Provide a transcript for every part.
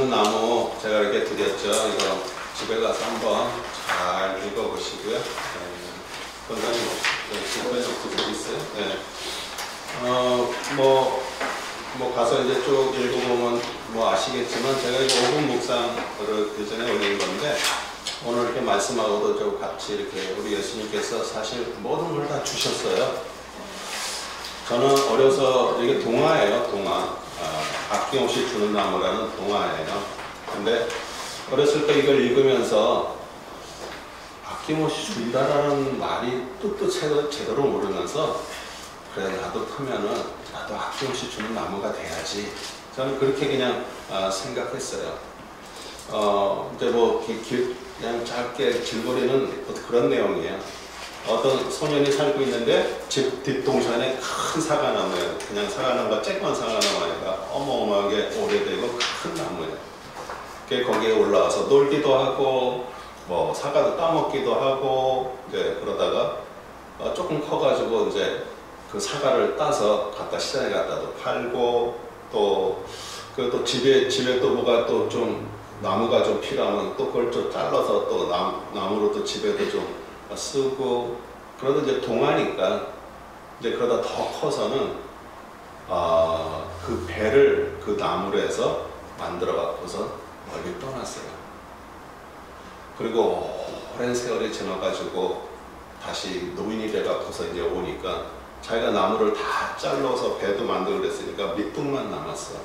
나무 제가 이렇게 드렸죠. 이거 집에 가서 한번 잘 읽어보시고요. 건강히 없으시고 있어요. 네. 뭐 가서 이제 쭉 읽어보면 뭐 아시겠지만 제가 이거 5분 묵상을 예전에 올린 건데 오늘 이렇게 말씀하고도 좀 같이 이렇게 우리 예수님께서 사실 모든 걸 다 주셨어요. 저는 어려서 이게 동화예요, 동화. 아낌없이 주는 나무라는 동화예요. 근데 어렸을 때 이걸 읽으면서 아낌없이 준다라는 말이 뜻도 제대로 모르면서 그래 나도 크면은 나도 아낌없이 주는 나무가 돼야지. 저는 그렇게 그냥 생각했어요. 이제 뭐 그냥 짧게 질거리는 그런 내용이에요. 어떤 소년이 살고 있는데 집 뒷동산에 큰 사과나무예요. 그냥 사과나무가 쬐끄만 사과나무가 어마어마하게 오래되고 큰 나무예요. 거기에 올라와서 놀기도 하고 뭐 사과도 따먹기도 하고 이제 그러다가 조금 커가지고 이제 그 사과를 따서 갖다 시장에 갖다도 팔고 또 집에 또 뭐가 또 좀 나무가 좀 필요하면 또 그걸 좀 잘라서 또 나무로 또 집에도 좀 쓰고 그러다 이제 동화니까 이제 그러다 더 커서는 그 배를 그 나무로 해서 만들어 갖고서 멀리 떠났어요. 그리고 오랜 세월이 지나가지고 다시 노인이 돼 갖고서 이제 오니까 자기가 나무를 다 잘라서 배도 만들고 그랬으니까 밑둥만 남았어.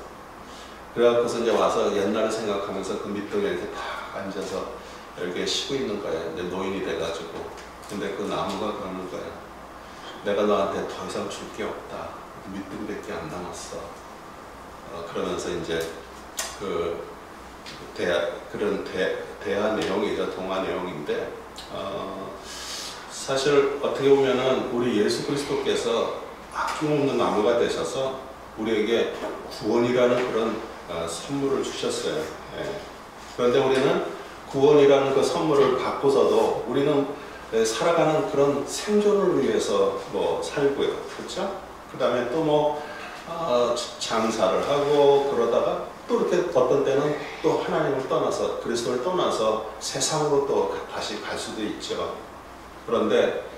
그래갖고서 이제 와서 옛날을 생각하면서 그 밑둥에 이렇게 딱 앉아서 여기에 쉬고 있는 거예요. 이제 노인이 돼가지고. 근데 그 나무가 그러는 거예요. 내가 너한테 더 이상 줄 게 없다. 밑둥밖에 안 남았어. 그러면서 이제 그런 대화 내용이죠. 동화 내용인데, 사실 어떻게 보면은 우리 예수 그리스도께서 아낌없는 나무가 되셔서 우리에게 구원이라는 그런 선물을 주셨어요. 예. 그런데 우리는 구원이라는 그 선물을 받고서도 우리는 살아가는 그런 생존을 위해서 뭐 살고요. 그렇죠? 그 다음에 또 뭐 장사를 하고 그러다가 또 이렇게 어떤 때는 또 하나님을 떠나서 그리스도를 떠나서 세상으로 또 다시 갈 수도 있죠. 그런데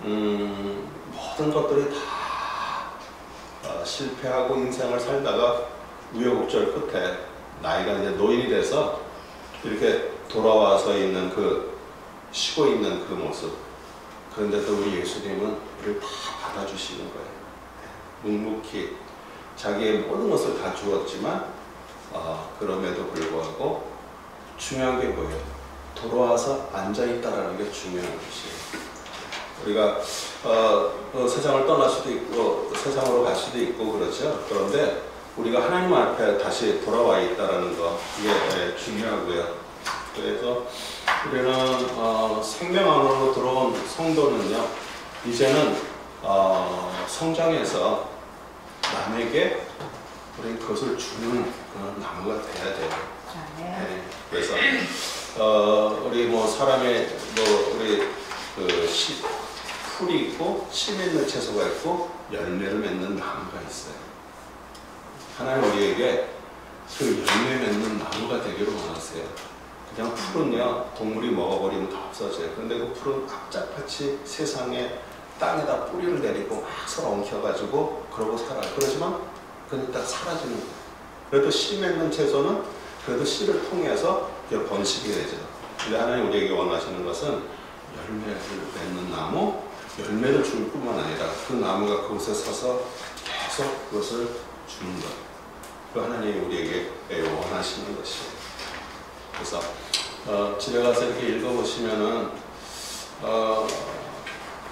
모든 것들이 다 실패하고 인생을 살다가 우여곡절 끝에 나이가 이제 노인이 돼서 이렇게 돌아와서 있는 쉬고 있는 그 모습. 그런데 또 우리 예수님은 우리를 다 받아주시는 거예요. 묵묵히 자기의 모든 것을 다 주었지만 그럼에도 불구하고 중요한 게 뭐예요? 돌아와서 앉아있다라는 게 중요한 것이에요. 우리가 세상을 떠날 수도 있고 세상으로 갈 수도 있고 그렇죠. 그런데 우리가 하나님 앞에 다시 돌아와 있다는 거 이게 중요하고요. 그래서 우리는 생명 안으로 들어온 성도는요, 이제는 성장해서 남에게 우리 그것을 주는 그런 나무가 돼야 돼요. 네. 그래서 우리 뭐 사람의 우리 풀이 있고 씨 맺는 채소가 있고 열매를 맺는 나무가 있어요. 하나님 우리에게 그 열매 맺는 나무가 되기를 원하세요. 그냥 풀은요, 동물이 먹어버리면 다 없어져요. 근데 그 풀은 악착같이 세상에 땅에다 뿌리를 내리고 막 서로 엉켜가지고 그러고 살아요. 그러지만 그냥 딱 사라지는 거예요. 그래도 씨 맺는 채소는 그래도 씨를 통해서 번식이 되죠. 근데 하나님 우리에게 원하시는 것은 열매를 맺는 나무, 열매를 줄 뿐만 아니라 그 나무가 그곳에 서서 계속 그것을 주는 것. 그 하나님이 우리에게 원하시는 것이에요. 그래서 집에 가서 이렇게 읽어보시면은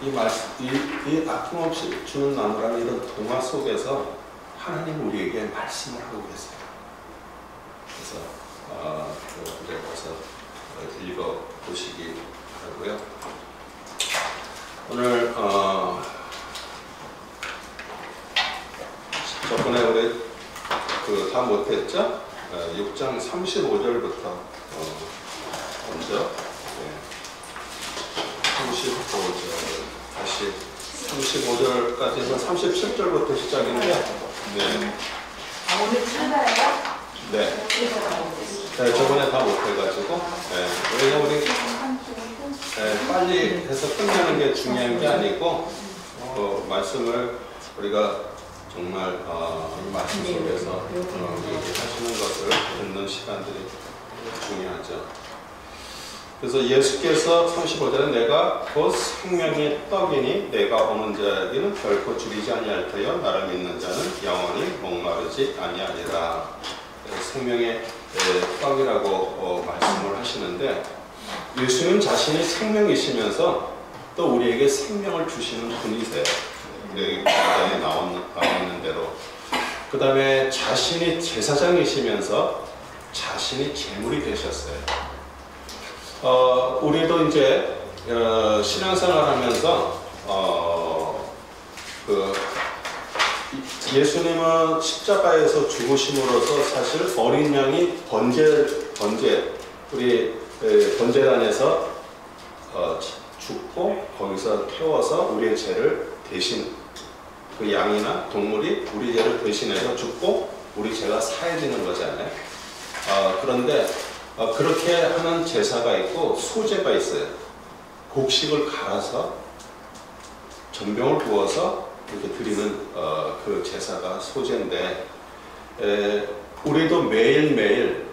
이 아낌없이 주는 나무라는 이런 동화 속에서 하나님 우리에게 말씀을 하고 계세요. 그래서 이제 가서 읽어보시기 바라고요. 오늘 저번에 우리 다 못했죠? 6장 35절부터 먼저 35절 다시 35절까지 해서 37절부터 시작인데 네. 오늘 찾아요? 네. 네, 저번에 다 못해가지고. 네. 왜냐면 우리 빨리 해서 끝내는 게 중요한 게 아니고, 말씀을 우리가 정말 이 말씀 속에서 얘기하시는 것을 듣는 시간들이 중요하죠. 그래서 예수께서 35절에 내가 곧 생명의 떡이니 내가 오는 자에게는 결코 줄이지 아니할 터여 나를 믿는 자는 영원히 목마르지 아니하리라. 생명의 떡이라고 말씀을 하시는데, 예수님 자신이 생명이시면서 또 우리에게 생명을 주시는 분이세요. 우리 강단에 나와 있는 대로. 그 다음에 자신이 제사장이시면서 자신이 제물이 되셨어요. 우리도 이제 신앙생활 하면서 예수님은 십자가에서 죽으심으로써 사실 어린 양이 우리 번제단에서 죽고 거기서 태워서 우리의 죄를 대신, 그 양이나 동물이 우리 죄를 대신해서 죽고 우리 죄가 사해지는 거잖아요. 그런데 그렇게 하는 제사가 있고 소제가 있어요. 곡식을 갈아서 전병을 부어서 이렇게 드리는 그 제사가 소제인데, 우리도 매일매일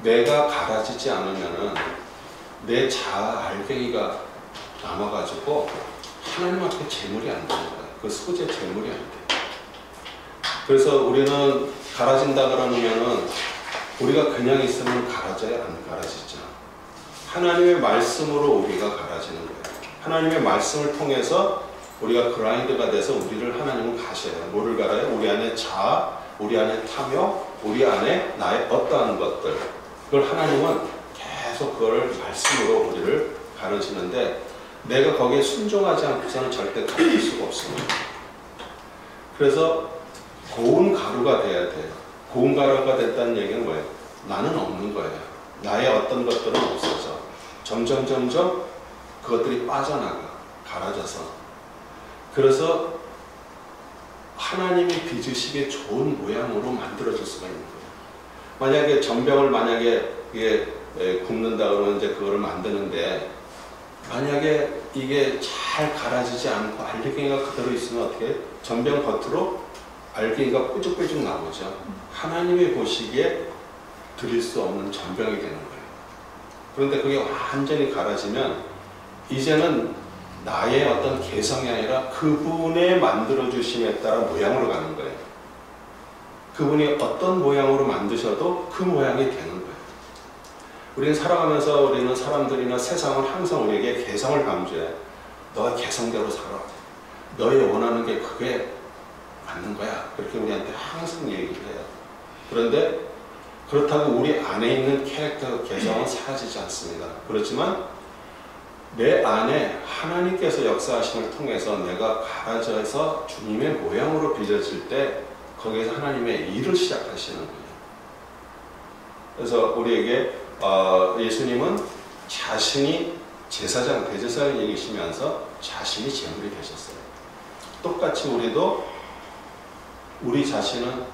내가 갈아지지 않으면은 내 자아 알갱이가 남아가지고 하나님 앞에 제물이 안 되는 거예요. 그 소제 제물이 안 돼. 그래서 우리는 갈아진다 그러면은 우리가 그냥 있으면 갈아져야 안 갈아지죠. 하나님의 말씀으로 우리가 갈아지는 거예요. 하나님의 말씀을 통해서 우리가 그라인드가 돼서 우리를 하나님은 가셔요. 뭐를 갈아요? 우리 안에 자아, 우리 안에 탐욕, 우리 안에 나의 어떠한 것들. 그걸 하나님은 계속 그걸 말씀으로 우리를 가르치는데, 내가 거기에 순종하지 않고서는 절대 가르칠 수가 없습니다. 그래서 고운 가루가 돼야 돼요. 고운 가루가 됐다는 얘기는 뭐예요? 나는 없는 거예요. 나의 어떤 것들은 없어져. 점점 그것들이 빠져나가. 갈아져서. 그래서 하나님이 빚으시기에 좋은 모양으로 만들어줄 수가 있는 거예요. 만약에 전병을 이게 굽는다 그러면 이제 그거를 만드는데, 만약에 이게 잘 갈아지지 않고 알갱이가 그대로 있으면 어떻게 전병 겉으로 알갱이가 뾰족뾰족 나오죠. 하나님이 보시기에 드릴 수 없는 전병이 되는 거예요. 그런데 그게 완전히 갈아지면 이제는 나의 어떤 개성이 아니라 그분의 만들어주심에 따라 모양으로 가는 거예요. 그분이 어떤 모양으로 만드셔도 그 모양이 되는 거예요. 우리는 살아가면서 우리는 사람들이나 세상은 항상 우리에게 개성을 강조해. 너가 개성대로 살아. 너의 원하는 게 그게 맞는 거야. 그렇게 우리한테 항상 얘기를 해요. 그런데 그렇다고 우리 안에 있는 캐릭터 개성은 사라지지 않습니다. 그렇지만 내 안에 하나님께서 역사하심을 통해서 내가 갈아져서 주님의 모양으로 빚어질 때 거기에서 하나님의 일을 시작하시는 거예요. 그래서 우리에게 예수님은 자신이 제사장, 대제사장이시면서 자신이 제물이 되셨어요. 똑같이 우리도 우리 자신은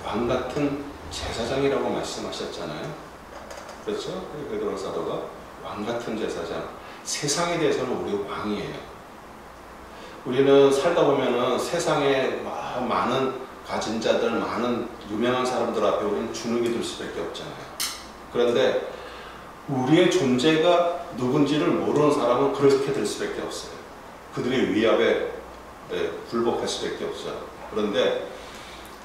왕 같은 제사장이라고 말씀하셨잖아요. 그렇죠? 베드로 사도가 왕 같은 제사장. 세상에 대해서는 우리 왕이에요. 우리는 살다 보면은 세상에 많은 가진 자들, 많은 유명한 사람들 앞에 우리는 주눅이 들 수밖에 없잖아요. 그런데 우리의 존재가 누군지를 모르는 사람은 그렇게 될 수밖에 없어요. 그들의 위압에 굴복할 수밖에 없죠. 그런데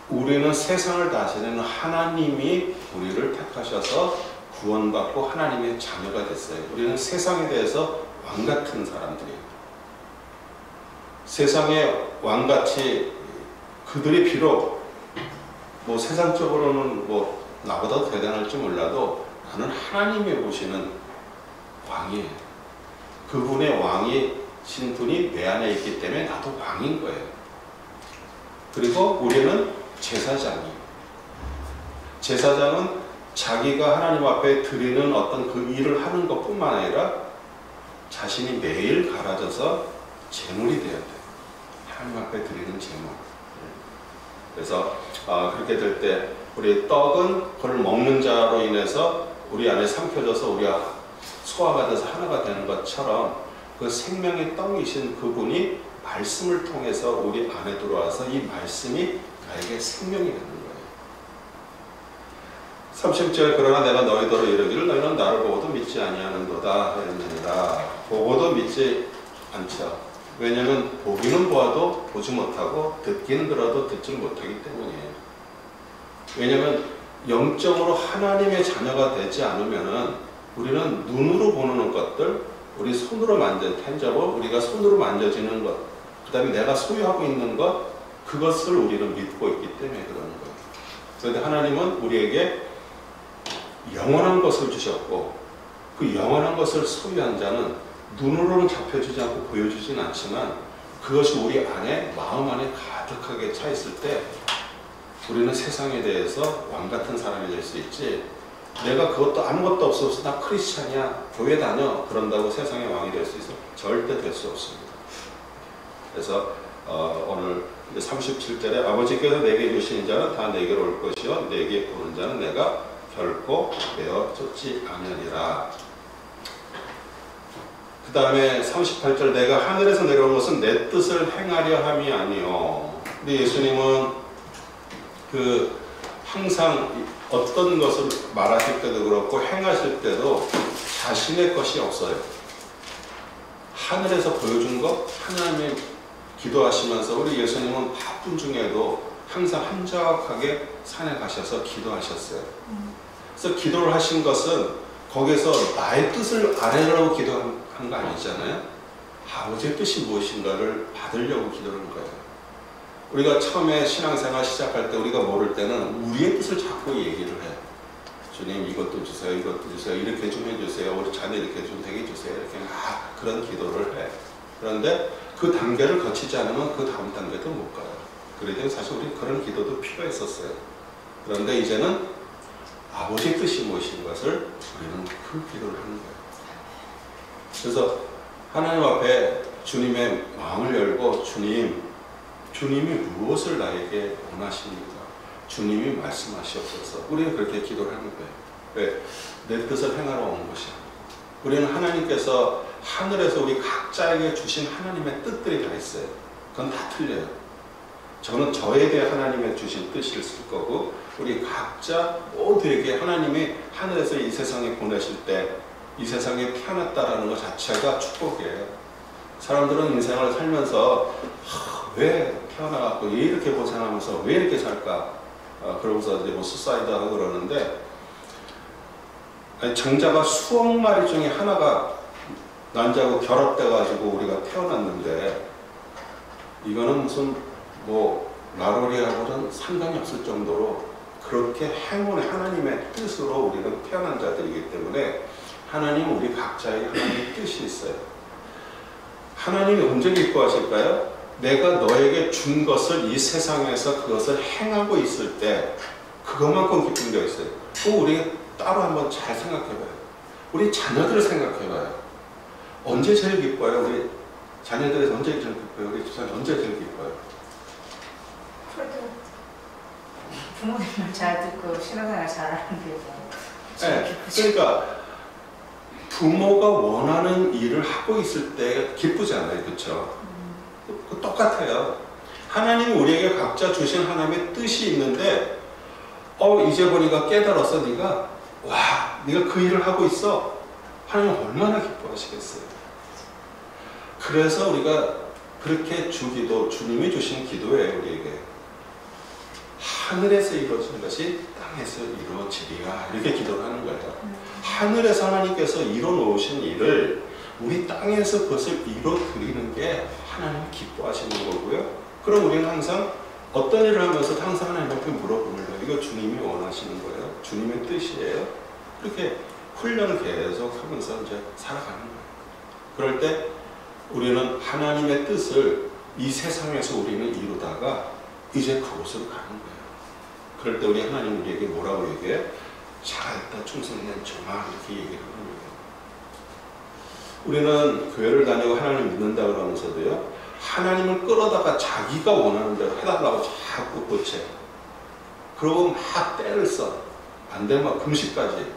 우리는 세상을 다스리는 하나님이 우리를 택하셔서 구원받고 하나님의 자녀가 됐어요. 우리는 세상에 대해서 왕같은 사람들이에요. 세상의 왕같이 그들이 비록 뭐 세상적으로는 뭐 나보다 대단할지 몰라도 나는 하나님이 보시는 왕이에요. 그분의 왕이신 분이 내 안에 있기 때문에 나도 왕인 거예요. 그리고 우리는 제사장이에요. 제사장은 자기가 하나님 앞에 드리는 어떤 그 일을 하는 것뿐만 아니라 자신이 매일 갈아져서 제물이 되어야 돼요. 하나님 앞에 드리는 제물. 그래서 그렇게 될 때 우리 떡은 그걸 먹는 자로 인해서 우리 안에 삼켜져서 우리가 소화가 돼서 하나가 되는 것처럼 그 생명의 떡이신 그분이 말씀을 통해서 우리 안에 들어와서 이 말씀이 나에게 생명이 되는 거예요. 30절 그러나 내가 너희더러 이르기를 너희는 나를 보고도 믿지 아니하는도다 하였느니라. 보고도 믿지 않죠. 왜냐하면 보기는 보아도 보지 못하고 듣기는 들어도 듣지 못하기 때문이에요. 왜냐하면 영적으로 하나님의 자녀가 되지 않으면은 우리는 눈으로 보는 것들, 우리 손으로 만진 텐저블, 우리가 손으로 만져지는 것, 그 다음에 내가 소유하고 있는 것, 그것을 우리는 믿고 있기 때문에 그러는 거예요. 그런데 하나님은 우리에게 영원한 것을 주셨고 그 영원한 것을 소유한 자는 눈으로는 잡혀주지 않고 보여주진 않지만 그것이 우리 안에 마음 안에 가득하게 차 있을 때 우리는 세상에 대해서 왕 같은 사람이 될 수 있지, 내가 그것도 아무것도 없어서 나 크리스찬이야 교회 다녀 그런다고 세상의 왕이 될 수 있어? 절대 될 수 없습니다. 그래서 오늘 37절에 아버지께서 내게 주신 자는 다 내게로 올 것이요 내게 오는 자는 내가 결코 내어 쫓지 아니하리라. 그 다음에 38절 내가 하늘에서 내려온 것은 내 뜻을 행하려 함이 아니요. 근데 예수님은 항상 어떤 것을 말하실 때도 그렇고 행하실 때도 자신의 것이 없어요. 하늘에서 보여준 것, 하나님의 기도하시면서 우리 예수님은 바쁜 중에도 항상 한적하게 산에 가셔서 기도하셨어요. 그래서 기도를 하신 것은 거기서 나의 뜻을 아뢰려고 기도한 거 아니잖아요. 아버지의 뜻이 무엇인가를 받으려고 기도하는 거예요. 우리가 처음에 신앙생활 시작할 때 우리가 모를 때는 우리의 뜻을 자꾸 얘기를 해요. 주님 이것도 주세요, 이것도 주세요, 이렇게 좀 해주세요, 우리 자녀 이렇게 좀 되게 해주세요, 이렇게 막 그런 기도를 해. 그런데 그 단계를 거치지 않으면 그 다음 단계도 못 가요. 그래서 사실 우리 그런 기도도 필요했었어요. 그런데 이제는 아버지의 뜻이 무엇인 것을 우리는 그 기도를 하는 거예요. 그래서 하나님 앞에 주님의 마음을 열고 주님이 무엇을 나에게 원하십니까? 주님이 말씀하시옵소서. 우리가 그렇게 기도를 하는 거예요. 왜? 내 뜻을 행하러 온 것이 아니고 우리는 하나님께서 하늘에서 우리 각자에게 주신 하나님의 뜻들이 다 있어요. 그건 다 틀려요. 저는 저에 대해 하나님의 주신 뜻이 있을 거고 우리 각자 모두에게 하나님이 하늘에서 이 세상에 보내실 때 이 세상에 태어났다라는 것 자체가 축복이에요. 사람들은 인생을 살면서 왜 태어나갖고 왜 이렇게 고생하면서 왜 이렇게 살까? 그러면서 이제 뭐 수사이드 하고 그러는데 정자가 수억 마리 중에 하나가 난자하고 결합돼가지고 우리가 태어났는데 이거는 무슨 뭐 나로리하고는 상관이 없을 정도로 그렇게 행운의 하나님의 뜻으로 우리는 태어난 자들이기 때문에 하나님은 우리 각자에게 하나님의 뜻이 있어요. 하나님이 언제 기뻐하실까요? 내가 너에게 준 것을 이 세상에서 그것을 행하고 있을 때 그것만큼 기쁜 게 있어요. 또 우리 따로 한번 잘 생각해봐요. 우리 자녀들을 생각해봐요. 언제 제일 기뻐요? 우리 자녀들에서 언제 제일 기뻐요? 우리 집사님 언제 제일 기뻐요? 부모님 말 잘 듣고 신앙생활 잘하는 게 뭐. 네, 그러니까 부모가 원하는 일을 하고 있을 때 기쁘지 않아요, 그렇죠? 똑같아요. 하나님이 우리에게 각자 주신 하나님의 뜻이 있는데, 이제 보니까 깨달았어, 네가 그 일을 하고 있어. 하나님 얼마나 기뻐하시겠어요. 그래서 우리가 그렇게 주기도 주님이 주신 기도예요, 우리에게. 하늘에서 이루어진 것이 땅에서 이루어지리라 이렇게 기도를 하는 거예요. 하늘에서 하나님께서 이뤄놓으신 일을 우리 땅에서 그것을 이뤄드리는 게 하나님 기뻐하시는 거고요. 그럼 우리는 항상 어떤 일을 하면서 항상 하나님 앞에 물어보는 거예요. 이거 주님이 원하시는 거예요? 주님의 뜻이에요? 그렇게 훈련을 계속 하면서 이제 살아가는 거예요. 그럴 때 우리는 하나님의 뜻을 이 세상에서 우리는 이루다가 이제 그곳으로 가는 거예요. 그럴 때 우리 하나님 우리에게 뭐라고 얘기해? 잘했다 충성된 종아 이렇게 얘기를 하는 거예요. 우리는 교회를 다니고 하나님 믿는다 그러면서도요 하나님을 끌어다가 자기가 원하는 대로 해달라고 자꾸 고쳐요. 그러고 막 때를 써. 안 되면 막 금식까지.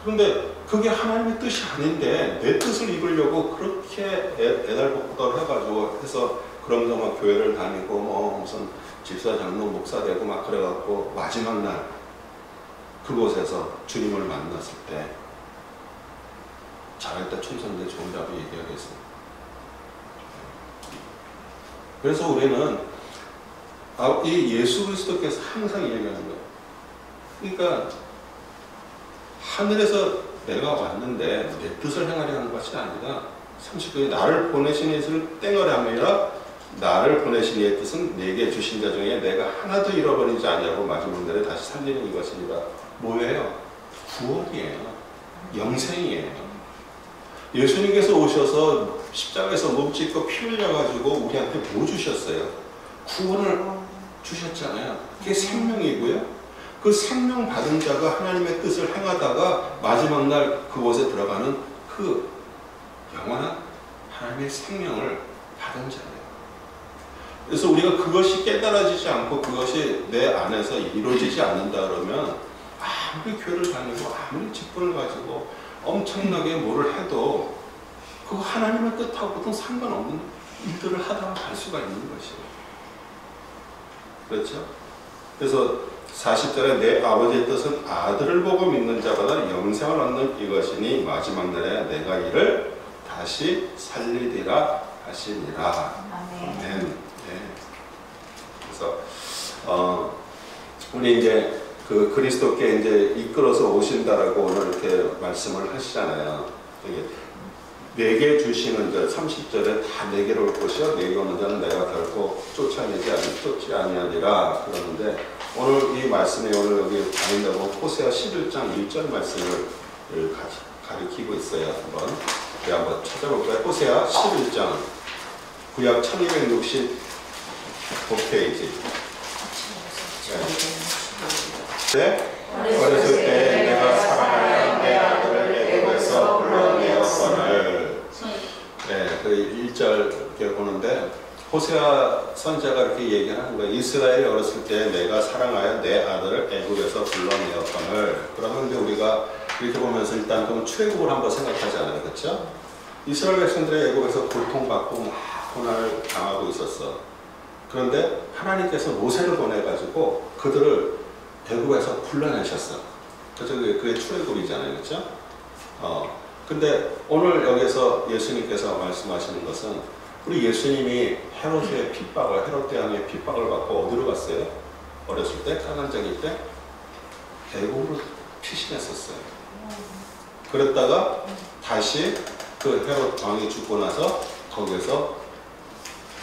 그런데 그게 하나님의 뜻이 아닌데 내 뜻을 이루려고 그렇게 애달복달 해가지고 해서 그러면서 막 교회를 다니고 뭐 무슨 집사, 장로, 목사 되고 막 그래갖고 마지막 날 그곳에서 주님을 만났을 때 잘했다 충성돼 좋은 답을 얘기하겠습니다. 그래서 우리는 이 예수 그리스도께서 항상 얘기하는 거예요. 그러니까 하늘에서 내가 왔는데 내 뜻을 행하려 하는 것이 아니라 39에 나를 보내신 이를 땡어라 아니라 나를 보내신 이의 뜻은 내게 주신 자 중에 내가 하나도 잃어버리지 아니하고 마지막 날에 다시 살리는 이것이니라. 뭐예요? 구원이에요. 영생이에요. 예수님께서 오셔서 십자가에서 몸짓고 피 흘려가지고 우리한테 뭐 주셨어요? 구원을 주셨잖아요. 그게 생명이고요. 그 생명 받은 자가 하나님의 뜻을 행하다가 마지막 날 그곳에 들어가는 그 영원한 하나님의 생명을 받은 자예요. 그래서 우리가 그것이 깨달아지지 않고 그것이 내 안에서 이루어지지 않는다 그러면 아무리 교회를 다니고 아무리 직분을 가지고 엄청나게 뭐를 해도 그 하나님의 뜻하고는 상관없는 일들을 하다가 갈 수가 있는 것이에요. 그렇죠? 그래서 40절에 내 아버지의 뜻은 아들을 보고 믿는 자마다 영생을 얻는 이것이니 마지막 날에 내가 이를 다시 살리리라 하시니라. 아멘. 네. 그래서 우리 이제 그 그리스도께 이제 이끌어서 오신다라고 오늘 이렇게 말씀을 하시잖아요. 내게 주시는 자 30절에 다 내게로 올 것이요 내게 오는 자는 내가 결코 쫓지 아니하리라 그러는데 오늘 이 말씀에 오늘 여기 다닌다고 호세아 11장 1절 말씀을 가리키고 있어요. 한번 찾아볼까요? 호세아 11장 구약 1265페이지. 네. 어렸을 때 내가 사랑하여 내 아들을 애굽에서 불러내었거늘. 네, 그 1절 이렇게 보는데 호세아 선지자가 이렇게 얘기하는 거예요. 이스라엘이 어렸을 때 내가 사랑하여 내 아들을 애굽에서 불러내었거늘. 그러면 이제 우리가 이렇게 보면서 일단 그럼 출애굽을 한번 생각하잖아요, 그렇죠? 이스라엘 백성들이 애굽에서 고통받고 막 고난을 당하고 있었어. 그런데 하나님께서 모세를 보내가지고 그들을 애굽에서 불러내셨어. 그래서 그게 출애굽이잖아요, 그렇죠? 근데 오늘 여기서 예수님께서 말씀하시는 것은 우리 예수님이 헤롯의 핍박을, 헤롯 대왕의 핍박을 받고 어디로 갔어요? 어렸을 때, 까난쟁이 때 애굽으로 피신했었어요. 그랬다가 다시 그 헤롯 왕이 죽고 나서 거기에서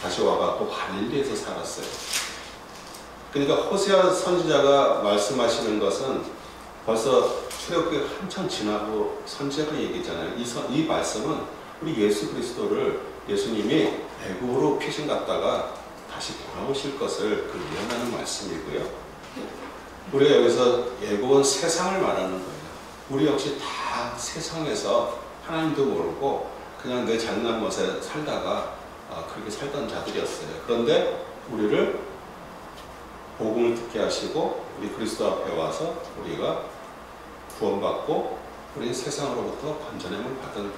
다시 와갖고 갈릴리에서 살았어요. 그러니까 호세아 선지자가 말씀하시는 것은 벌써 출애굽이 한참 지나고 선지자가 얘기했잖아요. 이 말씀은 우리 예수 그리스도를 예수님이 애굽으로 피신 갔다가 다시 돌아오실 것을 그 예언하는 말씀이고요. 우리가 여기서 애굽은 세상을 말하는 거예요. 우리 역시 다 세상에서 하나님도 모르고 그냥 내 잘난 것에 살다가 그렇게 살던 자들이었어요. 그런데 우리를 복음을 듣게 하시고 우리 그리스도 앞에 와서 우리가 구원받고 우리 세상으로부터 건져냄을 받은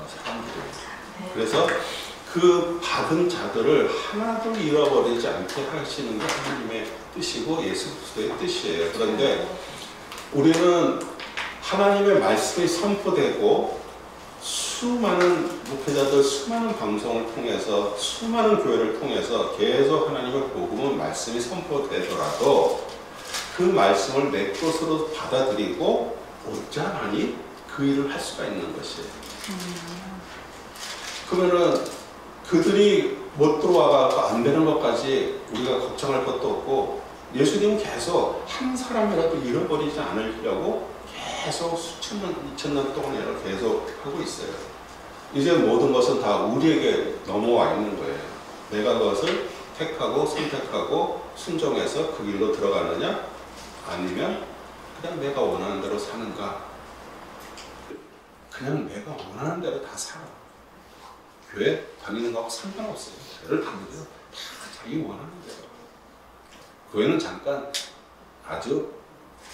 사람들이에요. 그래서 그 받은 자들을 하나도 잃어버리지 않게 하시는 게 하나님의 뜻이고 예수 그리스도의 뜻이에요. 그런데 우리는 하나님의 말씀이 선포되고 수많은 목회자들, 수많은 방송을 통해서, 수많은 교회를 통해서 계속 하나님의 복음은 말씀이 선포되더라도 그 말씀을 내 것으로 받아들이고 오자마니 그 일을 할 수가 있는 것이에요. 그러면은 그들이 못 들어와서 안 되는 것까지 우리가 걱정할 것도 없고 예수님은 계속 한 사람이라도 잃어버리지 않으려고 계속 수천 년, 2000년 동안 계속 하고 있어요. 이제 모든 것은 다 우리에게 넘어와 있는 거예요. 내가 그것을 택하고 선택하고 순종해서 그 길로 들어가느냐 아니면 그냥 내가 원하는 대로 사는가. 그냥 내가 원하는 대로 다 살아. 교회 다니는 거하고 상관없어요. 교회를 다니면 다 자기 원하는 대로. 교회는 잠깐 아주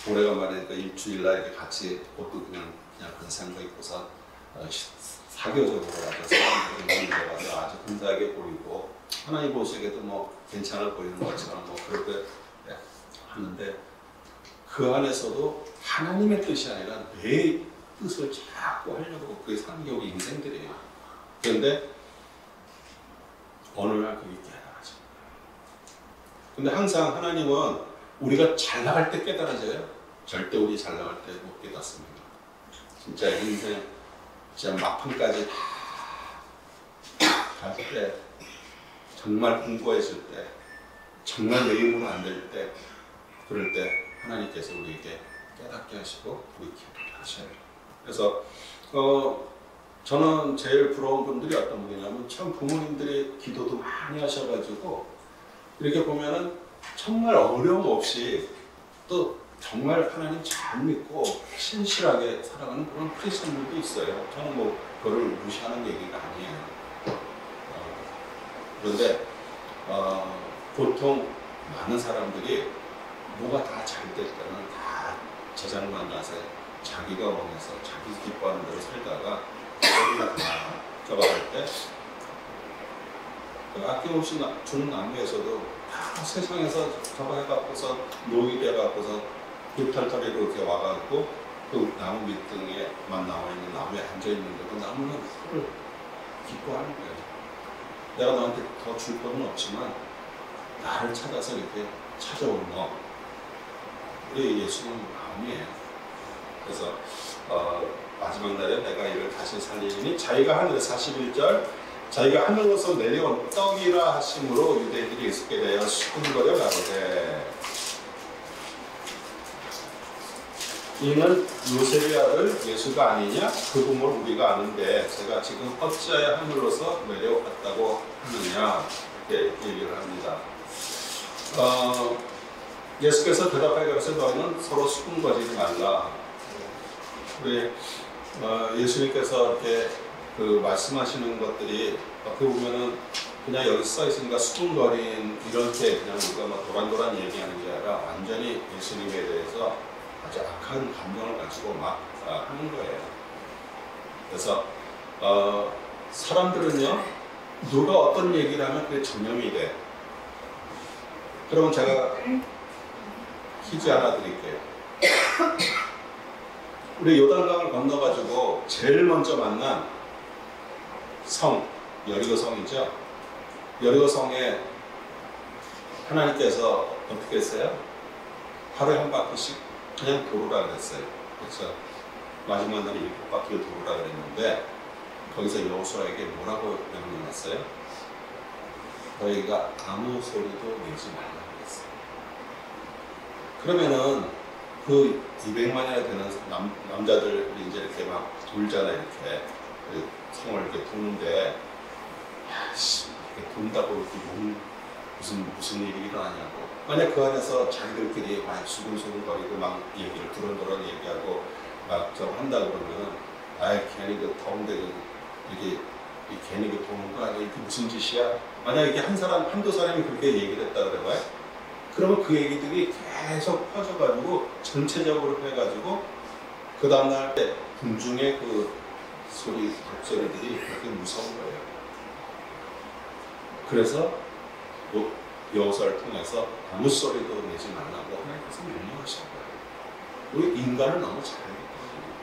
오래간만에 그 일주일날 이렇게 같이 옷도 그냥 근사한 거 입고서 사교적으로 아주 사람들이 모여가서 아주 근사하게 보이고 하나님 보시기에도 뭐 괜찮아 보이는 것처럼 뭐 그렇게 하는데 그 안에서도 하나님의 뜻이 아니라 내 뜻을 자꾸 하려고 그게 사는 경우 인생들이에요. 그런데 어느 날 그게 깨달아져. 근데 항상 하나님은 우리가 잘 나갈 때 깨달아져요. 절대 우리 잘 나갈 때 못 깨닫습니다. 진짜 인생 진짜 막판까지 갈 때, 정말 공고해질 때, 정말 내 힘으로 안 될 때, 그럴 때 하나님께서 우리에게 깨닫게 하시고 우리 기도를 하셔요. 그래서 저는 제일 부러운 분들이 어떤 분이냐면 참 부모님들이 기도도 많이 하셔가지고 이렇게 보면은 정말 어려움 없이 또 정말 하나님 잘 믿고 신실하게 살아가는 그런 크리스천들도 있어요. 저는 뭐 그걸 무시하는 얘기가 아니에요. 그런데 보통 많은 사람들이 뭐가 다 잘 될 때는 다 재산만 나서 자기가 원해서 자기 기뻐하는 대로 살다가 어디나 다 들어갈 때 아낌없이 주는 나무에서도 다 세상에서 저거 해갖고서 노이 돼갖고서 굴탈탈이로 이렇게 와갖고 그 나무 밑등에만 나와있는 나무에 앉아있는데 그 나무는 그걸 기뻐하는 거예요. 내가 너한테 더 줄 건 없지만 나를 찾아서 이렇게 찾아오는 너, 우리 예수는 마음이에요. 그래서 마지막 날에 내가 이를 다시 살리니 자기가 하늘 41절 자기가 하늘로서 내려온 떡이라 하심으로 유대인들이 있게 되어 수군거려 가로되 이는 요셉의 아들 예수가 아니냐? 그 부모를 우리가 아는데 제가 지금 어찌하여 하늘로서 내려왔다고 하느냐? 이렇게 얘기를 합니다. 예수께서 대답하여 가로되 너희는 서로 수군거리지 말라. 우리 예수님께서 이렇게 그 말씀하시는 것들이 어떻게 보면은 그냥 여기 써 있으니까 수군거린 이렇게 그냥 우리가 막 도란도란 얘기하는 게 아니라 완전히 예수님에 대해서 아주 악한 감정을 가지고 막 하는 거예요. 그래서 사람들은요 누가 어떤 얘기를 하면 그게 전염이 돼. 그러면 제가 퀴즈 하나 드릴게요. 우리 요단강을 건너가지고 제일 먼저 만난 성, 여리고 성이죠. 여리고 성에 하나님께서 어떻게 했어요? 하루에 한 바퀴씩 그냥 도르라 그랬어요. 그래서 마지막 날에 7바퀴를 도르라 그랬는데 거기서 여호수아에게 뭐라고 명령했어요? 너희가 아무 소리도 내지 말라 그랬어요. 그러면은 그 200만이나 되는 남자들 이제 이렇게 막 돌잖아요. 이렇게 그 성을 이렇게 도는데 이렇게 돈다고 이렇게 무슨 일이 일어나냐고. 만약 그 안에서 자기들끼리 막 수근수근거리고 막 얘기를 두런두런 얘기하고 막 저거 한다 그러면 괜히 그 더운데 이게 괜히 그 도는 거 아니야? 이게 무슨 짓이야? 만약 이게 한두 사람이 그렇게 얘기를 했다 그래봐요. 그러면 그 얘기들이 계속 퍼져가지고 전체적으로 해가지고 그 다음날 군중의 그 독소리들이 그렇게 무서운 거예요. 그래서 여호수아를 통해서 아무 소리도 내지 말라고 하나님께서 명령하신 거예요. 우리 인간을 너무 잘 알기 때문에.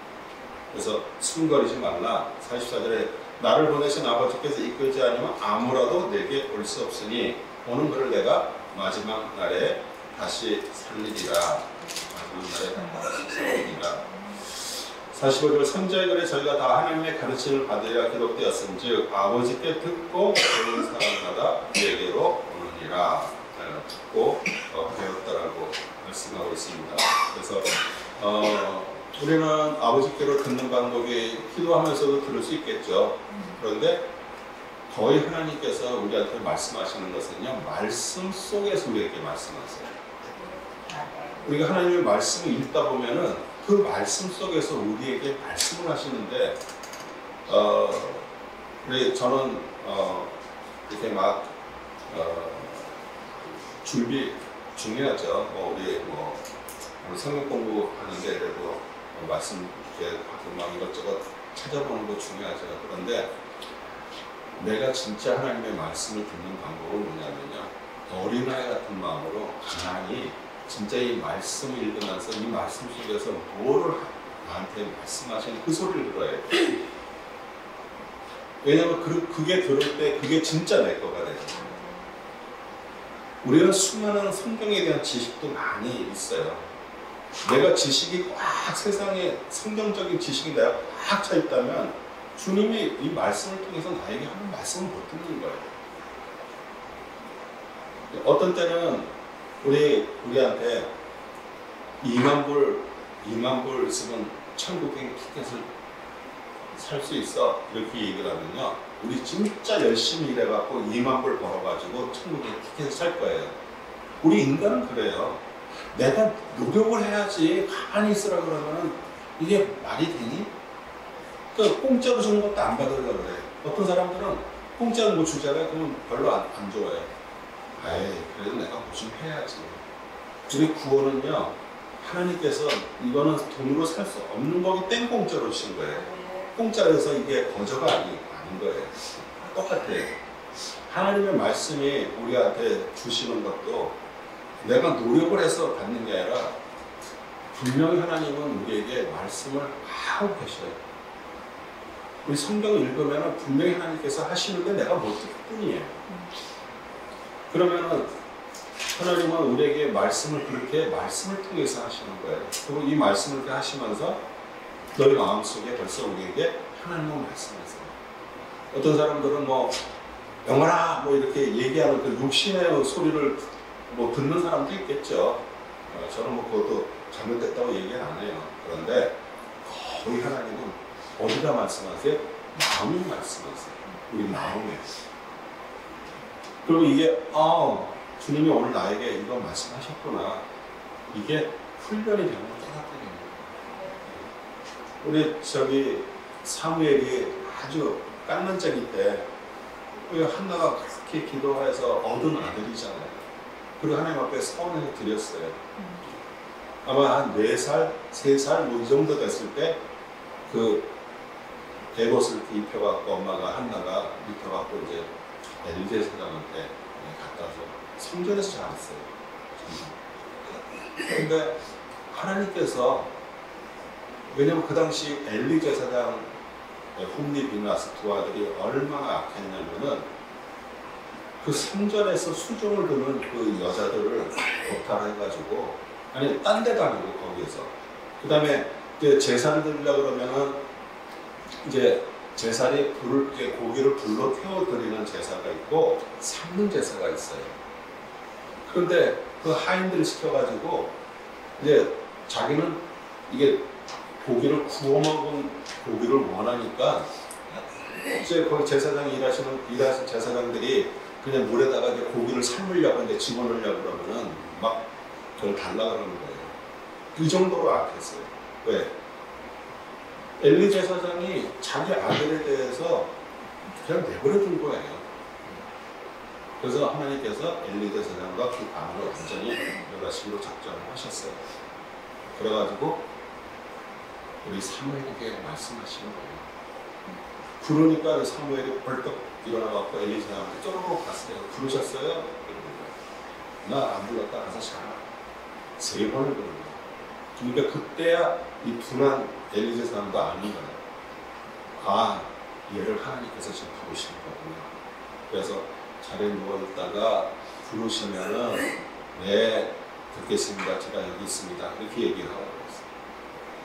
그래서 수군거리지 말라. 44절에 나를 보내신 아버지께서 이끌지 아니면 아무라도 내게 올 수 없으니 오는 그를 내가 마지막 날에 다시 살리리라. 마지막 날에 다시 살리리라. 45절 3절에 그래 저희가 다 하나님의 가르침을 받으리라 기록되었은즉 아버지께 듣고 배운 사람마다 내게로 오느니라. 듣고 배웠다라고 말씀하고 있습니다. 그래서 우리는 아버지께로 듣는 방법이 기도하면서도 들을 수 있겠죠. 그런데 거의 하나님께서 우리한테 말씀하시는 것은요 말씀 속에서 우리에게 말씀하세요. 우리가 하나님의 말씀을 읽다 보면은 그 말씀 속에서 우리에게 말씀을 하시는데 저는 이렇게 막 중요하죠. 우리 성경 공부하는데 그래도 말씀 이렇게 막 이것저것 찾아보는 거 중요하죠. 그런데 내가 진짜 하나님의 말씀을 듣는 방법은 뭐냐면요. 어린아이 같은 마음으로 가만히 진짜 이 말씀을 읽으면서 이 말씀 속에서 뭐를 나한테 말씀하시는 그 소리를 들어야 돼요. 왜냐하면 그게 들을 때 그게 진짜 내 거가 돼요. 우리는 수많은 성경에 대한 지식도 많이 있어요. 내가 지식이 꽉 세상에 성경적인 지식이 내가 꽉 차 있다면 주님이 이 말씀을 통해서 나에게 하는 말씀을 못 듣는 거예요. 어떤 때는 우리한테 2만 불 있으면 천국행 티켓을 살 수 있어 이렇게 얘기를 하면요, 우리 진짜 열심히 일해갖고 2만 불 벌어가지고 천국행 티켓을 살 거예요. 우리 인간은 그래요. 내가 노력을 해야지 가만히 있으라 그러면은 이게 말이 되니? 그 공짜로 주는 것도 안 받으려고 그래. 어떤 사람들은 공짜로 뭐 주잖아요. 그러면 별로 안 좋아해. 에이, 그래도 내가 뭐 좀 해야지. 우리 구원은요, 하나님께서 이거는 돈으로 살 수 없는 거기 때문에 공짜로 주신 거예요. 공짜로 해서 이게 거저가 아닌 거예요. 똑같아요. 하나님의 말씀이 우리한테 주시는 것도 내가 노력을 해서 받는 게 아니라 분명히 하나님은 우리에게 말씀을 하고 계셔요. 우리 성경을 읽으면 분명히 하나님께서 하시는데 내가 못 듣을 뿐이에요. 그러면은 하나님은 우리에게 말씀을 그렇게 말씀을 통해서 하시는 거예요. 그리고 이 말씀을 이렇게 하시면서 너희 마음속에 벌써 우리에게 하나님은 말씀하세요. 어떤 사람들은 영원아 이렇게 얘기하는 그 욕심의 소리를 듣는 사람도 있겠죠. 저는 그것도 잘못됐다고 얘기는 안 해요. 그런데 거의 하나님은 어디다 말씀하세요? 마음이 말씀하세요. 우리 마음에. 그리고 이게 주님이 오늘 나에게 이거 말씀하셨구나. 이게 훈련이 되는 걸 깨닫게 됩니다. 우리 사무엘이 아주 깡난쟁이 때 한나가 그렇게 기도해서 얻은 아들이잖아요. 그리고 하나님 앞에 서원해서 드렸어요. 아마 한 4살, 3살 이 정도 됐을 때 에봇을 입혀갖고 엄마가 한나가 입혀갖고 이제 엘리제 사장한테 갖다 줘. 성전에서 자랐어요. 그런데 하나님께서, 왜냐면 그 당시 엘리제 사장, 홈리 비나스 두 아들이 얼마나 악했냐면은 그 성전에서 수종을 두는 그 여자들을 고탈해가지고, 아니 딴 데도 아니고 거기에서, 그 다음에 이제 제사를 드리려고 그러면은 이제 제사리 고기를 불로 태워드리는 제사가 있고 삶는 제사가 있어요. 그런데 그 하인들을 시켜가지고 이제 자기는 이게 고기를 구워 먹은 고기를 원하니까 이제 거기 제사장이 일하시는 제사장들이 그냥 물에다가 이제 고기를 삶으려고 이제 집어넣으려고 그러면은 막 그걸 달라 그러는 거예요. 이 정도로 악했어요. 왜? 엘리 제사장이 자기 아들에 대해서 그냥 내버려 둔 거예요. 그래서 하나님께서 엘리 제사장과 그 가문을 완전히 멸하시기로 작정을 하셨어요. 그래가지고 우리 사무엘에게 말씀하시는 거예요. 부르니까 사무엘이 벌떡 일어나갖고 엘리 제사장한테 쪼르륵 갔어요. 부르셨어요? 나 안 불렀다. 가서 자라. 3번을 부른 거예요. 그러니까 그때야 이 둔한 엘리 제사장도 아는 거예요. 얘를 하나님께서 지금 부르시는 거군요. 그래서 자리에 누워있다가 부르시면은 네, 듣겠습니다. 제가 여기 있습니다. 이렇게 얘기를 하라고 했어요.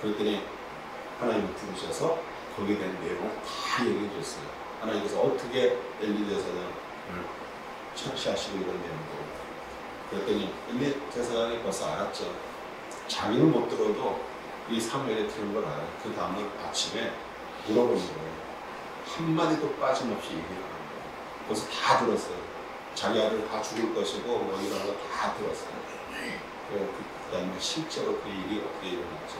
그랬더니 하나님이 부르셔서 거기에 대한 내용을 다 얘기해 줬어요. 하나님께서 어떻게 엘리 제사장을 처치하시고 이런 내용도. 그랬더니 엘리 제사장이 벌써 알았죠. 자기는 못 들어도 이 사무엘이 들은 걸 알아요. 그 다음날 아침에 물어보는 거예요. 한마디도 빠짐없이 얘기를 하는 거예요. 그래서 다 들었어요. 자기 아들 다 죽을 것이고 이런 거 다 들었어요. 그 다음에 실제로 그 일이 어떻게 일어났죠.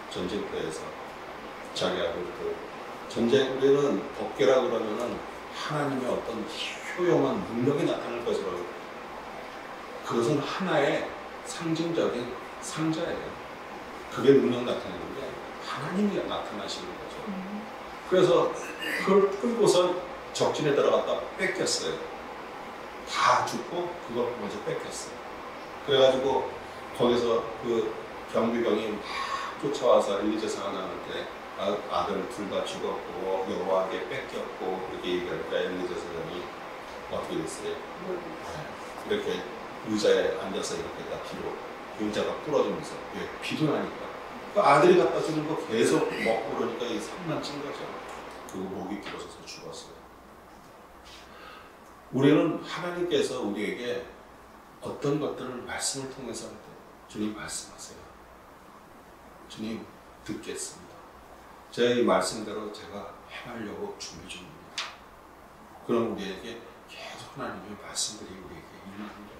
전쟁터에서 자기 아들 우리는 법궤라 그러면은 하나님의 어떤 효용한 능력이 나타날 것이라고 그것은 하나의 상징적인 상자예요. 그게 능력 나타내는 게 하나님이 나타나시는 거죠. 그래서 그걸 끌고서 적진에 들어갔다 뺏겼어요. 다 죽고 그걸 먼저 뺏겼어요. 그래가지고 거기서 그 경비병이 막 쫓아와서 엘리제사 하나한테 아들 둘 다 죽었고 여호와에게 뺏겼고 그렇게 얘기하니까 엘리제사장이 어떻게 됐어요? 이렇게 의자에 앉아서 이렇게 딱 뒤로 의자가 부러지면서 왜 비도 나니까 그 아들이 갖다 주는 거 계속 먹고 그러니까 이 산만 찐 거죠. 그리고 목이 길어져서 죽었어요. 우리는 하나님께서 우리에게 어떤 것들을 말씀을 통해서 할 때 주님 말씀하세요. 주님 듣겠습니다. 제 말씀대로 제가 행하려고 준비 중입니다. 그럼 우리에게 계속 하나님의 말씀들이 우리에게 임하는 거예요.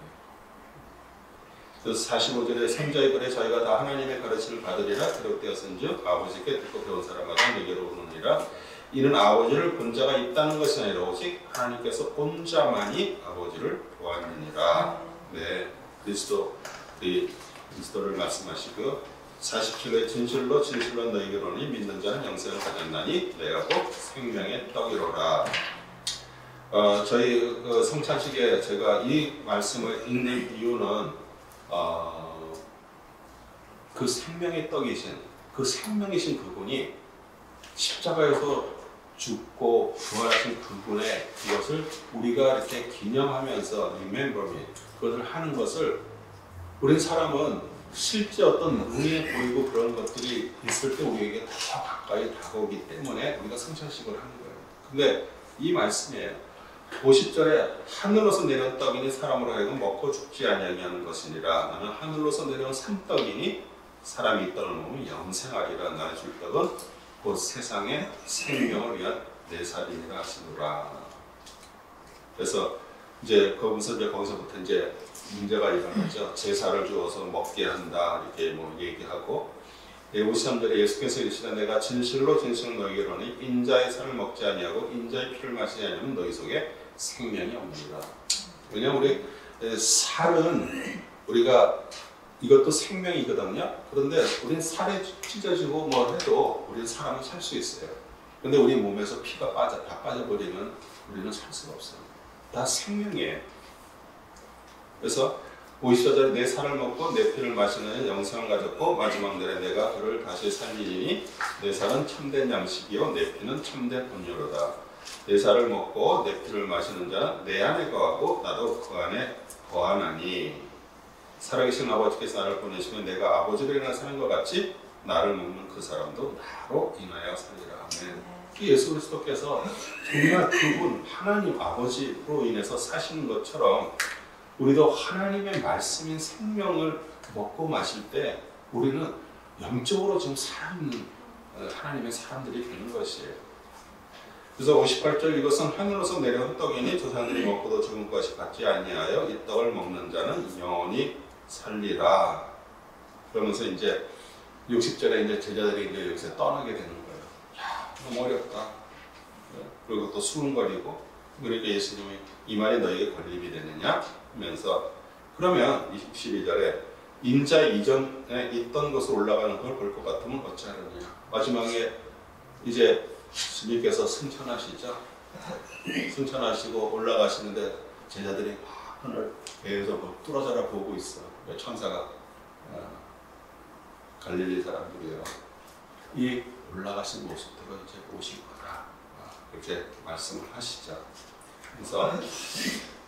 그래서 45절에 생자의 글에 저희가 다 하나님의 가르침을 받으리라 기록되었은즉 아버지께 듣고 배운 사람마다 내게로 오느니라. 이는 아버지를 본 자가 있다는 것이 아니라 오직 하나님께서 본 자만이 아버지를 보았느니라. 네, 그리스도를 말씀하시고 47에 진실로 너희에게로니 믿는 자는 영생을 가졌나니 내가 곧 생명의 떡이로라. 저희 그 성찬식에 제가 이 말씀을 읽는 이유는 그 생명의 떡이신 그 생명이신 그분이 십자가에서 죽고 부활하신 그분의 그것을 우리가 이렇게 기념하면서 remember me 그것을 하는 것을 우리 사람은 실제 어떤 눈에 보이고 그런 것들이 있을 때 우리에게 더 가까이 다가오기 때문에 우리가 성찬식을 하는 거예요. 근데 이 말씀이에요. 50절에 하늘로서 내려온 떡이니 사람으로 하여금 먹고 죽지 아니하는 것이니라. 나는 하늘로서 내려온 산떡이니 사람이 이 떡을 먹으면 영생하리라. 나의 줄 떡은 곧 세상의 생명을 위한 내 살이니라 하시노라. 그래서 이제 거기서부터 이제 문제가 일어나죠. 제사를 주어서 먹게 한다 이렇게 뭐 얘기하고 53절에 예수께서 이르시되 내가 진실로 너희에게로니 인자의 살을 먹지 아니하고 인자의 피를 마시지 아니하면 너희 속에 생명이 없느니라. 왜냐하면 우리 살은 우리가 이것도 생명이거든요. 그런데 우리는 살에 찢어지고 뭐 해도 우리는 사람은 살 수 있어요. 그런데 우리 몸에서 피가 다 빠져버리면 우리는 살 수가 없어요. 다 생명이에요. 그래서 54절에 내 살을 먹고 내 피를 마시는 영생을 가졌고 마지막 날에 내가 그를 다시 살리니 내 살은 참된 양식이요 내 피는 참된 온유로다. 내 살을 먹고 내 피를 마시는 자는 내 안에 거하고 나도 그 안에 거하나니 살아계신 아버지께서 나를 보내시면 내가 아버지로 인하여 사는 것 같이 나를 먹는 그 사람도 나로 인하여 살리라. 아멘. 예수 그리스도께서 정말 그분 하나님 아버지로 인해서 사시는 것처럼 우리도 하나님의 말씀인 생명을 먹고 마실 때 우리는 영적으로 지금 살아있는 하나님의 사람들이 되는 것이에요. 그래서 58절 이것은 하늘로서 내려온 떡이니 조상들이 먹고도 죽은 것이 같지 아니하여 이 떡을 먹는 자는 영원히 살리라. 그러면서 이제 60절에 이제 제자들이 이제 여기서 떠나게 되는 거예요. 야, 너무 어렵다. 그리고 또 수군거리고 그러니까 예수님이 이 말이 너에게 걸림이 되느냐 하면서 그러면 22절에 인자 이전에 있던 곳으로 올라가는 걸 볼 것 같으면 어찌하느냐. 마지막에 이제 주님께서 승천하시죠. 승천하시고 올라가시는데 제자들이 하늘 배에서 뚫어져라 보고 있어. 천사가 갈릴리 사람들이에요. 이 올라가신 모습대로 이제 오실 거다. 그렇게 말씀을 하시죠. 그래서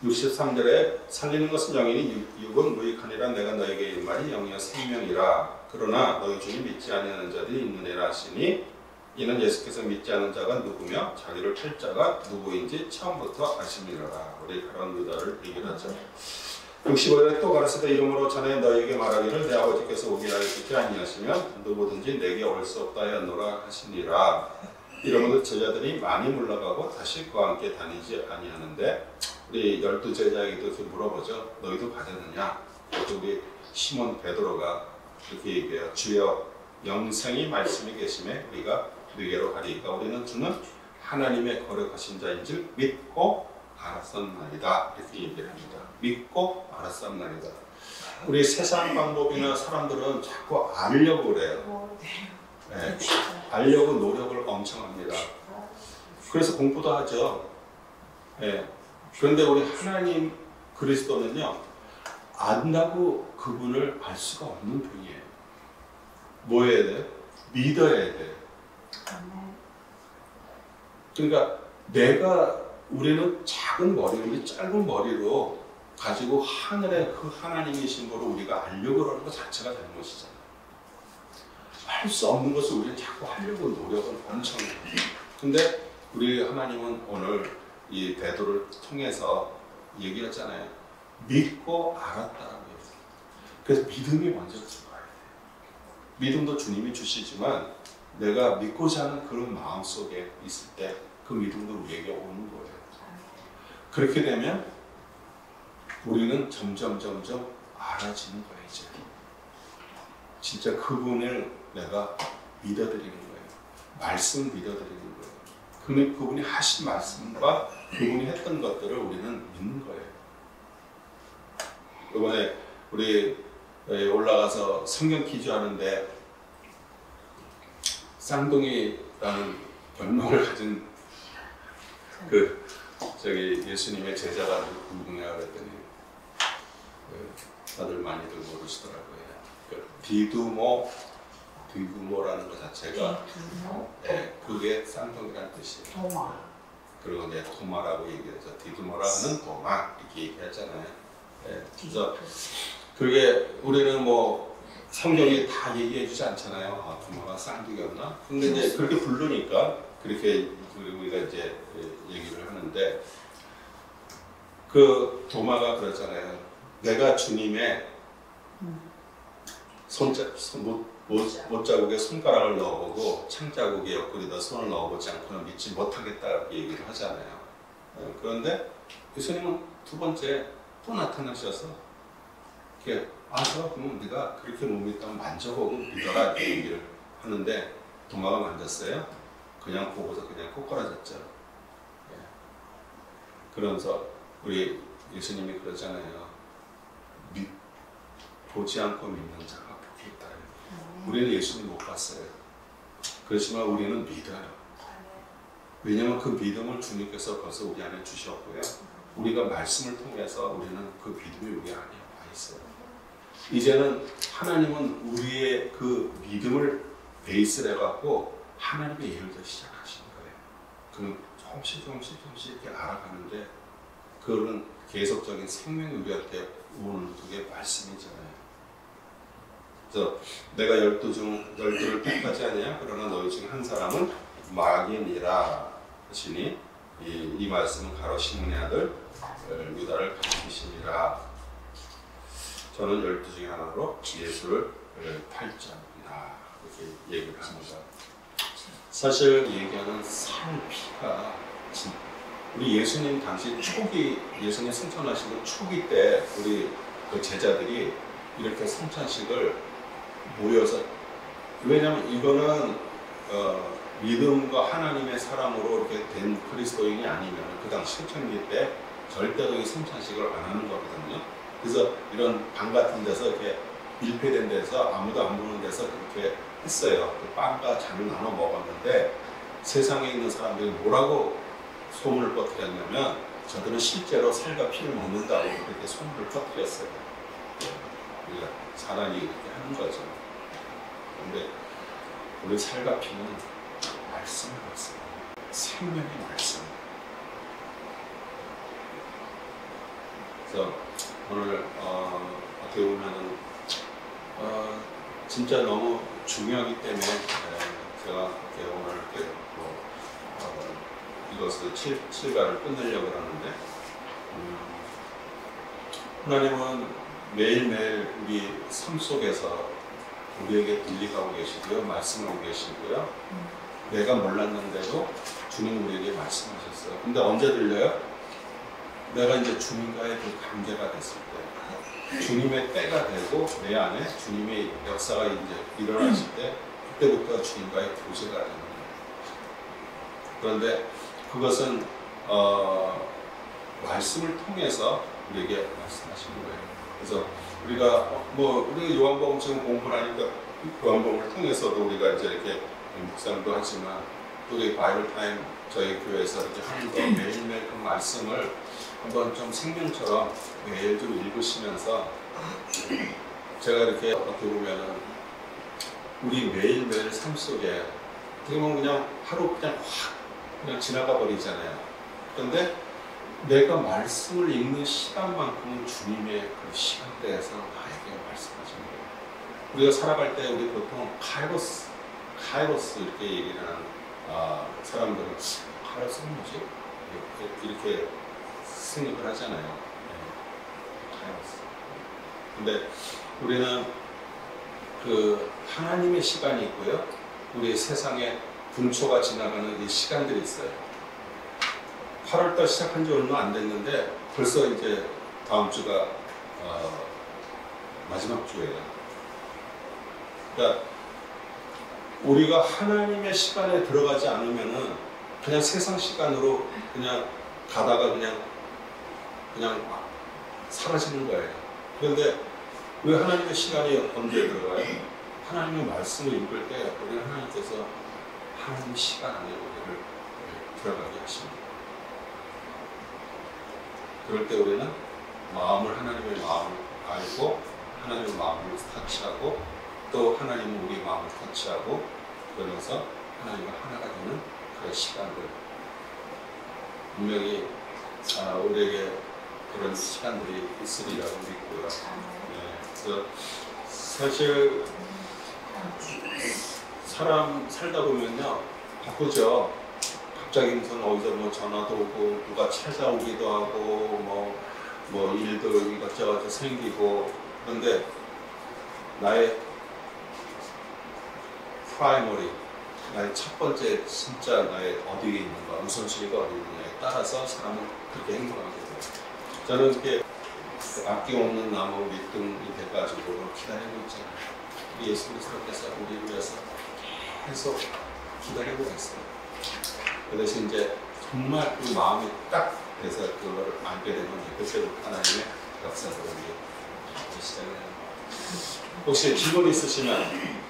63절에 살리는 것은 영이니 육은 무익하니라. 내가 너에게 이 말이 영이여 생명이라. 그러나 너희 중에 믿지 아니하는 자들이 있느니라 하시니 이는 예수께서 믿지 않은 자가 누구며 자기를 팔 자가 누구인지 처음부터 아시니라. 우리 가론 유다를 얘기하죠. 65절에 또 가르치되 이름으로 전에 너희에게 말하기를 내 아버지께서 오게 하여 듣지 아니하시면 누구든지 내게 올 수 없다 하였노라 하시니라. 이러므로 제자들이 많이 물러가고 다시 그와 함께 다니지 아니하는데 우리 12제자에게도 이렇게 물어보죠. 너희도 받았느냐? 그래서 우리 시몬 베드로가 이렇게 얘기해요. 주여 영생이 말씀이 계심에 우리가 네게로 가리이까 우리는 주는 하나님의 거룩하신 자인 줄 믿고 알았었나이다. 이렇게 얘기를 합니다. 믿고 알았었나이다. 우리 세상 방법이나 사람들은 자꾸 알려고 그래요. 네, 알려고 노력을 엄청 합니다. 그래서 공부도 하죠. 네. 그런데 우리 하나님 그리스도는요, 안다고 그분을 알 수가 없는 분이에요. 뭐 해야 돼요? 믿어야 돼요. 그러니까 우리는 작은 머리, 우리 짧은 머리로 가지고 하늘의 그 하나님이신 거를 우리가 알려고 그러는 것 자체가 잘못이잖아요. 할 수 없는 것을 우리는 자꾸 하려고 노력을 엄청 해요. 근데 우리 하나님은 오늘 이 베드로를 통해서 얘기했잖아요. 믿고 알았다라고 했어요. 그래서 믿음이 먼저 들어가야 돼요. 믿음도 주님이 주시지만 내가 믿고자 하는 그런 마음 속에 있을 때 그 믿음도 우리에게 오는 거예요. 그렇게 되면 우리는 점점 알아지는 거예요. 이제. 진짜 그분을 내가 믿어드리는 거예요. 말씀 믿어드리는 거예요. 그분이 하신 말씀과 그분이 했던 것들을 우리는 믿는 거예요. 이번에 우리 올라가서 성경 퀴즈 하는데 쌍둥이라는 별명을 가진 예수님의 제자가 누구냐 그랬더니 다들 많이들 모르시더라고요. 디두모라는 것 자체가 그게 쌍둥이라는 뜻이에요. 도마. 그리고 이제 도마라고 얘기해서 디두모라는 도마 이렇게 얘기하잖아요. 그래서 그게 우리는 뭐 성경이 다 얘기해주지 않잖아요. 도마가 쌍둥이였나? 근데 이제 그렇게 부르니까 그렇게 우리가 이제 얘기를 하는데 그 도마가 그랬잖아요. 내가 주님의 못자국에 손가락을 넣어보고 창자국에 옆구리에다 손을 넣어보지 않고는 믿지 못하겠다고 얘기를 하잖아요. 그런데 예수님은 두 번째 또 나타나셔서 이렇게 그럼 네가 그렇게 못 믿다면 만져보고 믿어라 이렇게 얘기를 하는데 도마가 만졌어요. 그냥 보고서 그냥 꼬꾸라졌죠. 그러면서 우리 예수님이 그러잖아요. 보지 않고 믿는 자가 복이 있다. 우리는 예수님 못 봤어요. 그렇지만 우리는 믿어요. 왜냐하면 그 믿음을 주님께서 벌써 우리 안에 주셨고요. 우리가 말씀을 통해서 우리는 그 믿음이 우리 안에 와 있어요. 이제는 하나님은 우리의 그 믿음을 베이스로 해갖고 하나님의 일을 시작하시는 거예요. 그럼 조금씩 이렇게 알아가는데 그거는 계속적인 생명이 우리한테 오는 그게 말씀이잖아요. 그래서 내가 12를 택하지 않냐? 그러나 너희 중 한 사람은 마귀니라 하시니 이 말씀은 가로 시몬의 아들 유다를 가리키시니라. 저는 12 중에 하나로 예수를 팔자입니다. 이렇게 얘기를 합니다. 사실 얘기하는 살피가 우리 예수님 당시 초기 예수님 승천하시고 초기 때 우리 그 제자들이 이렇게 성찬식을 모여서 왜냐하면 이거는 믿음과 하나님의 사람으로 이렇게 된 그리스도인이 아니면 그 당시 신천기 때 절대로 이 성찬식을 안 하는 거거든요. 그래서 이런 방 같은 데서 이렇게 밀폐된 데서 아무도 안 보는 데서 그렇게 했어요. 그 빵과 잔을 나눠 먹었는데 세상에 있는 사람들이 뭐라고 소문을 퍼뜨렸냐면 저들은 실제로 살과 피를 먹는다고 그렇게 소문을 퍼뜨렸어요. 우리가 사람이 이렇게 하는 거죠. 그런데 우리 살과 피는 말씀을 받습니다. 생명의 말씀. 그래서 오늘 어떻게 보면은 진짜 너무 중요하기 때문에 제가 오늘 이렇게 이것을 7가를 끝내려고 하는데 하나님은 매일매일 우리 삶 속에서 우리에게 들리가고 계시고요. 말씀하고 계시고요. 내가 몰랐는데도 주님 우리에게 말씀하셨어요. 근데 언제 들려요? 내가 이제 주님과의 그 관계가 됐을 때 주님의 때가 되고 내 안에 주님의 역사가 이제 일어나실 때 그때부터 주님과의 교제가 되는 거예요. 그런데 그것은 말씀을 통해서 우리에게 말씀하시는 거예요. 그래서 우리가 우리 요한복음 지금 공부를 하니까 요한복음을 통해서도 우리가 이제 이렇게 묵상도 하지만 또 우리 바이블 타임 저희 교회에서 이렇게 한 번 매일매일 그 말씀을 한번 좀 생명처럼 매일 좀 읽으시면서 제가 이렇게 어떻게 보면은 우리 매일매일 삶 속에 어떻게 보면 그냥 하루 그냥 확 그냥 지나가 버리잖아요. 그런데 내가 말씀을 읽는 시간만큼은 주님의 그 시간대에서 나에게 말씀하시는 거예요. 우리가 살아갈 때 우리 보통 카이로스 이렇게 얘기를 하는 사람들은 카이로스는 뭐지? 이렇게 생각을 하잖아요. 네. 카이로스. 근데 우리는 그 하나님의 시간이 있고요. 우리 세상에 분초가 지나가는 이 시간들이 있어요. 8월달 시작한 지 얼마 안 됐는데 벌써 이제 다음 주가 마지막 주예요. 그러니까 우리가 하나님의 시간에 들어가지 않으면은 그냥 세상 시간으로 그냥 가다가 그냥 사라지는 거예요. 그런데 왜 하나님의 시간이 언제 들어가요? 하나님의 말씀을 읽을 때 우리 하나님께서 하나님의 시간 안에 우리를 들어가게 하십니다. 그럴 때 우리는 하나님의 마음을 알고 하나님의 마음을 터치하고 또 하나님은 우리 마음을 터치하고 그러면서 하나님과 하나가 되는 그런 시간들 분명히 우리에게 그런 시간들이 있으리라고 믿고요. 네, 그래서 사실 사람 살다 보면요 바쁘죠. 갑자기 무슨 어디서 전화도 오고 누가 찾아오기도 하고 일도 이것저것 생기고 그런데 나의 프라이머리 나의 첫 번째 진짜 나의 어디에 있는가 우선순위가 어디 있느냐에 따라서 사람은 그렇게 행동하게 돼요. 저는 이렇게 아낌없는 나무 밑둥이 돼가지고 기다리고 있잖아요. 우리 예수 그리스도께서 우리를 위해서 계속 기다리고 있어요. 그 대신 이제 정말 그 마음이 딱 돼서 그걸 알게 되면 그때부터 하나님의 역사가 우리 시작을 해요. 혹시 질문 있으시면